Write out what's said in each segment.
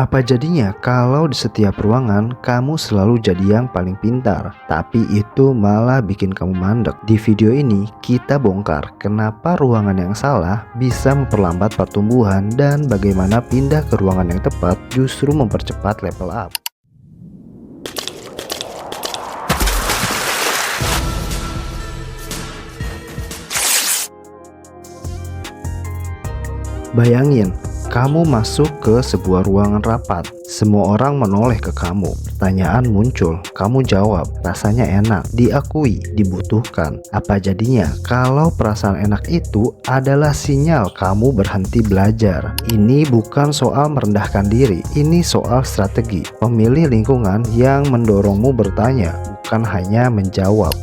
Apa jadinya kalau di setiap ruangan kamu selalu jadi yang paling pintar, tapi itu malah bikin kamu mandek? Di video ini kita bongkar kenapa ruangan yang salah bisa memperlambat pertumbuhan dan bagaimana pindah ke ruangan yang tepat justru mempercepat level up. Bayangin, kamu masuk ke sebuah ruangan rapat. Semua orang menoleh ke kamu. Pertanyaan muncul, kamu jawab. Rasanya enak, diakui, dibutuhkan. Apa jadinya kalau perasaan enak itu adalah sinyal kamu berhenti belajar? Ini bukan soal merendahkan diri, ini soal strategi. Pemilih lingkungan yang mendorongmu bertanya, bukan hanya menjawab.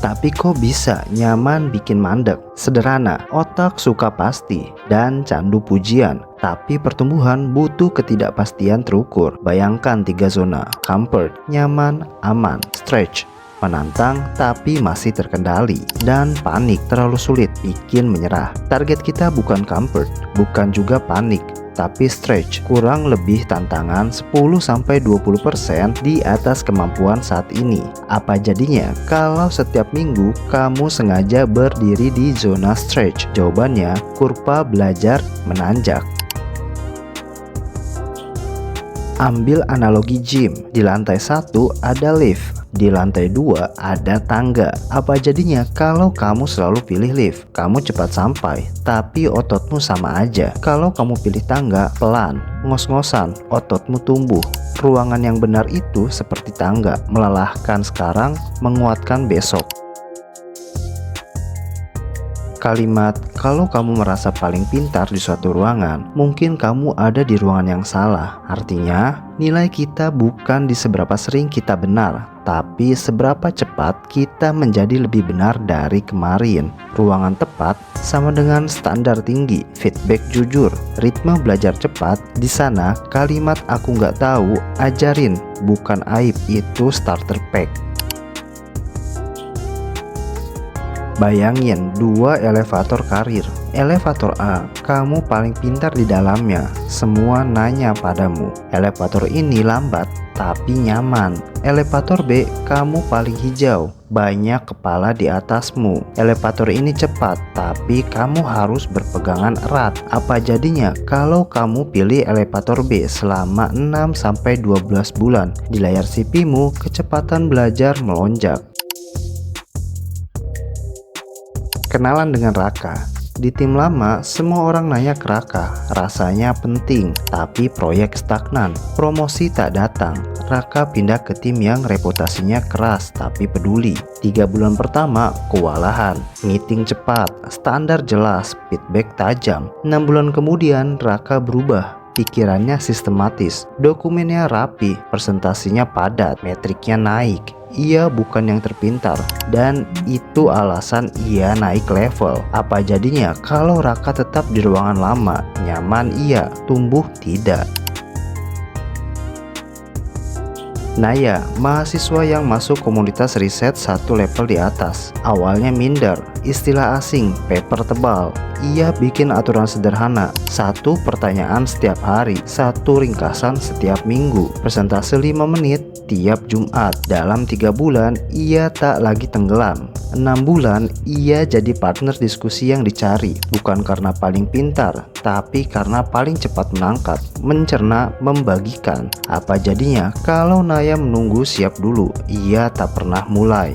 Tapi kok bisa nyaman bikin mandek? Sederhana, otak suka pasti dan candu pujian. Tapi pertumbuhan butuh ketidakpastian terukur. Bayangkan 3 zona: comfort, nyaman, aman; stretch, menantang tapi masih terkendali; dan panik, terlalu sulit, bikin menyerah. Target kita bukan comfort, bukan juga panik, tapi stretch, kurang lebih tantangan 10-20% di atas kemampuan saat ini. Apa jadinya kalau setiap minggu kamu sengaja berdiri di zona stretch? Jawabannya, kurva belajar menanjak. Ambil analogi gym, di lantai 1 ada lift, di lantai 2 ada tangga. Apa jadinya kalau kamu selalu pilih lift? Kamu cepat sampai, tapi ototmu sama aja. Kalau kamu pilih tangga, pelan, ngos-ngosan, ototmu tumbuh. Ruangan yang benar itu seperti tangga, melelahkan sekarang, menguatkan besok. Kalimat, kalau kamu merasa paling pintar di suatu ruangan, mungkin kamu ada di ruangan yang salah. Artinya, nilai kita bukan di seberapa sering kita benar, tapi seberapa cepat kita menjadi lebih benar dari kemarin. Ruangan tepat sama dengan standar tinggi, feedback jujur, ritme belajar cepat. Di sana, kalimat aku nggak tahu, ajarin, bukan aib, itu starter pack. Bayangin 2 elevator karir. Elevator A, kamu paling pintar di dalamnya, semua nanya padamu. Elevator ini lambat tapi nyaman. Elevator B, kamu paling hijau, banyak kepala di atasmu. Elevator ini cepat tapi kamu harus berpegangan erat. Apa jadinya kalau kamu pilih elevator B selama 6-12 bulan? Di layar CPU-mu kecepatan belajar melonjak. Kenalan dengan Raka. Di tim lama, semua orang nanya ke Raka. Rasanya penting, tapi proyek stagnan. Promosi tak datang. Raka pindah ke tim yang reputasinya keras, tapi peduli. 3 bulan pertama, kewalahan. Meeting cepat, standar jelas, feedback tajam. 6 bulan kemudian, Raka berubah. Pikirannya sistematis, dokumennya rapi, presentasinya padat, metriknya naik. Ia bukan yang terpintar, dan itu alasan ia naik level. Apa jadinya kalau Raka tetap di ruangan lama? Nyaman iya, tumbuh tidak. Naya, mahasiswa yang masuk komunitas riset 1 level di atas. Awalnya minder, istilah asing, paper tebal. Ia bikin aturan sederhana, 1 pertanyaan setiap hari, 1 ringkasan setiap minggu, presentase 5 menit tiap Jumat. Dalam 3 bulan, ia tak lagi tenggelam. 6 bulan, ia jadi partner diskusi yang dicari, bukan karena paling pintar, tapi karena paling cepat menangkap, mencerna, membagikan. Apa jadinya kalau Naya menunggu siap dulu? Ia tak pernah mulai.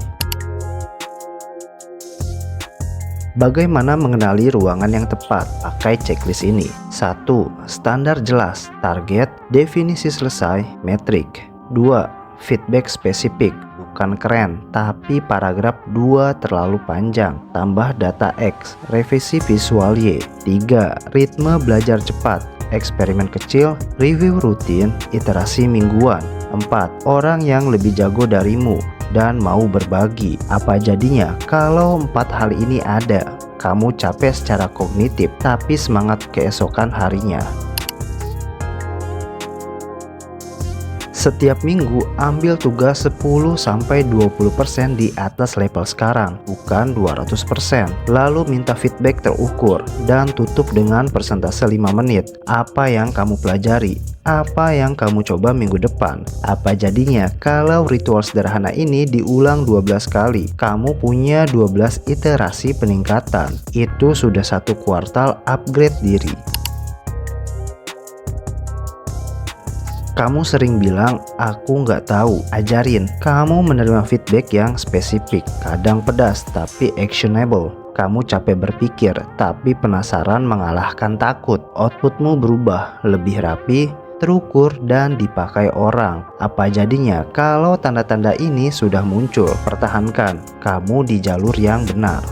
Bagaimana mengenali ruangan yang tepat? Pakai checklist ini. 1. Standar jelas, target, definisi selesai, metrik. 2. Feedback spesifik, bukan keren, tapi paragraf 2 terlalu panjang, tambah data X, revisi visual Y. 3. Ritme belajar cepat, eksperimen kecil, review rutin, iterasi mingguan. 4. Orang yang lebih jago darimu dan mau berbagi. Apa jadinya kalau 4 hal ini ada? Kamu capek secara kognitif tapi semangat keesokan harinya. Setiap minggu ambil tugas 10-20% di atas level sekarang, bukan 200%. Lalu minta feedback terukur dan tutup dengan persentase 5 menit. Apa yang kamu pelajari? Apa yang kamu coba minggu depan? Apa jadinya kalau ritual sederhana ini diulang 12 kali? Kamu punya 12 iterasi peningkatan. Itu sudah satu kuartal upgrade diri. Kamu sering bilang, aku nggak tahu, ajarin. Kamu menerima feedback yang spesifik, kadang pedas tapi actionable. Kamu capek berpikir, tapi penasaran mengalahkan takut. Outputmu berubah, lebih rapi, terukur, dan dipakai orang. Apa jadinya kalau tanda-tanda ini sudah muncul? Pertahankan, kamu di jalur yang benar.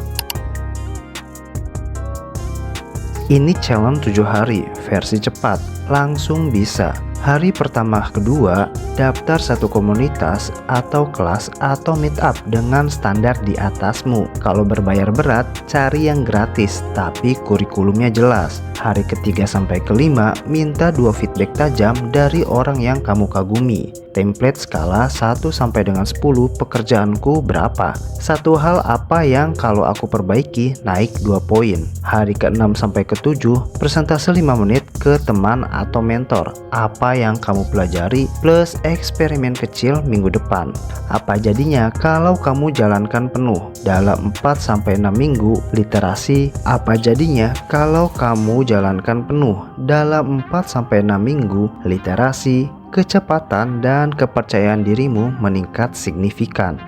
Ini challenge 7 hari, versi cepat, langsung bisa. Hari pertama kedua, daftar satu komunitas atau kelas atau meet up dengan standar di atasmu. Kalau berbayar berat, cari yang gratis tapi kurikulumnya jelas. Hari ketiga sampai kelima, minta 2 feedback tajam dari orang yang kamu kagumi. Template skala 1 sampai dengan 10, pekerjaanku berapa? Satu hal apa yang kalau aku perbaiki naik 2 poin. Hari ke-6 sampai ke-7, persentase 5 menit ke teman atau mentor. Apa yang kamu pelajari plus eksperimen kecil minggu depan. Apa jadinya kalau kamu jalankan penuh dalam 4 sampai 6 minggu literasi? Apa jadinya kalau kamu jalankan penuh dalam 4 sampai 6 minggu literasi? Kecepatan dan kepercayaan dirimu meningkat signifikan.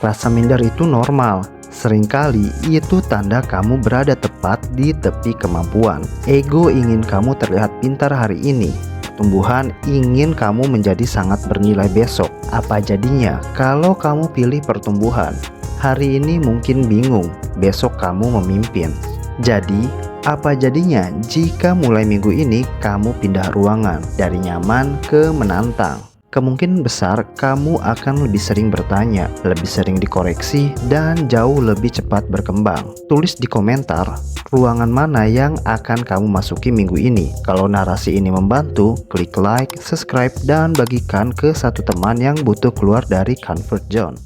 Rasa minder itu normal. Seringkali itu tanda kamu berada tepat di tepi kemampuan. Ego ingin kamu terlihat pintar hari ini. Pertumbuhan ingin kamu menjadi sangat bernilai besok. Apa jadinya kalau kamu pilih pertumbuhan? Hari ini mungkin bingung, besok kamu memimpin. Jadi, apa jadinya jika mulai minggu ini kamu pindah ruangan dari nyaman ke menantang? Kemungkinan besar kamu akan lebih sering bertanya, lebih sering dikoreksi, dan jauh lebih cepat berkembang. Tulis di komentar ruangan mana yang akan kamu masuki minggu ini. Kalau narasi ini membantu, klik like, subscribe, dan bagikan ke satu teman yang butuh keluar dari comfort zone.